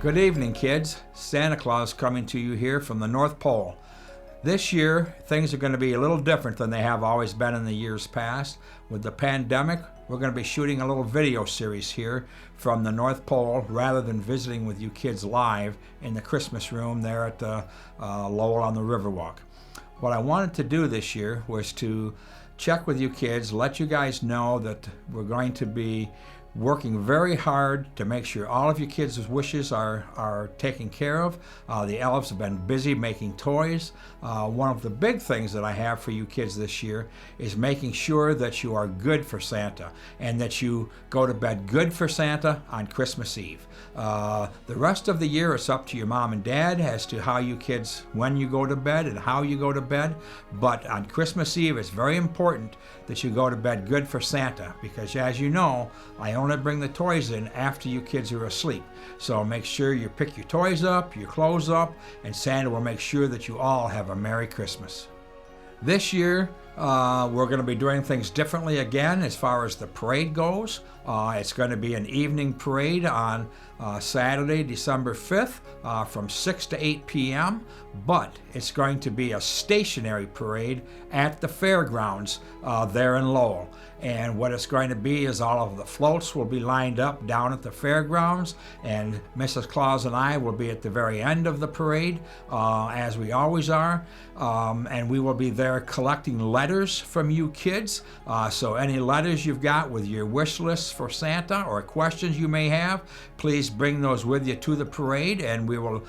Good evening, kids. Santa Claus coming to you here from the North Pole. This year, things are going to be a little different than they have always been in the years past. With the pandemic, we're going to be shooting a little video series here from the North Pole rather than visiting with you kids live in the Christmas room there at Lowell on the Riverwalk. What I wanted to do this year was to check with you kids, let you guys know that we're going to be working very hard to make sure all of your kids' wishes are taken care of. The elves have been busy making toys. One of the big things that I have for you kids this year is making sure that you are good for Santa and that you go to bed good for Santa on Christmas Eve. The rest of the year it's up to your mom and dad as to how you kids, when you go to bed and how you go to bed. But on Christmas Eve it's very important that you go to bed good for Santa, because as you know, I only bring the toys in after you kids are asleep. So make sure you pick your toys up, your clothes up, and Santa will make sure that you all have a Merry Christmas. This year, we're going to be doing things differently again as far as the parade goes. It's going to be an evening parade on Saturday, December 5th from 6 to 8 p.m., but it's going to be a stationary parade at the fairgrounds there in Lowell. And what it's going to be is all of the floats will be lined up down at the fairgrounds, and Mrs. Claus and I will be at the very end of the parade, as we always are, and we will be there collecting letters from you kids. So any letters you've got with your wish lists for Santa or questions you may have, please bring those with you to the parade, and we will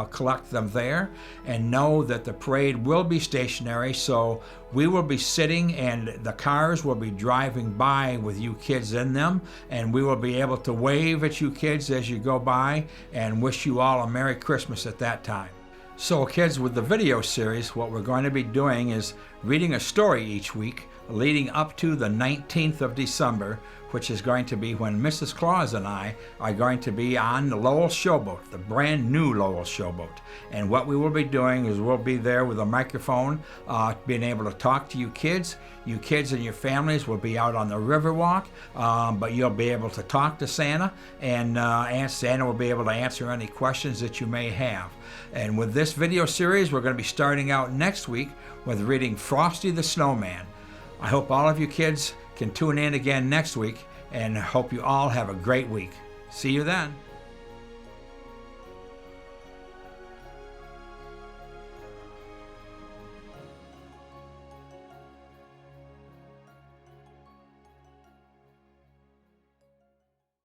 collect them there. And know that the parade will be stationary, so we will be sitting and the cars will be driving by with you kids in them, and we will be able to wave at you kids as you go by and wish you all a Merry Christmas at that time. So kids, with the video series, what we're going to be doing is reading a story each week leading up to the 19th of December, which is going to be when Mrs. Claus and I are going to be on the Lowell Showboat, the brand new Lowell Showboat. And what we will be doing is we'll be there with a microphone, being able to talk to you kids. You kids and your families will be out on the Riverwalk, but you'll be able to talk to Santa, and Santa will be able to answer any questions that you may have. And with this video series, we're going to be starting out next week with reading Frosty the Snowman. I hope all of you kids can tune in again next week, and hope you all have a great week. See you then.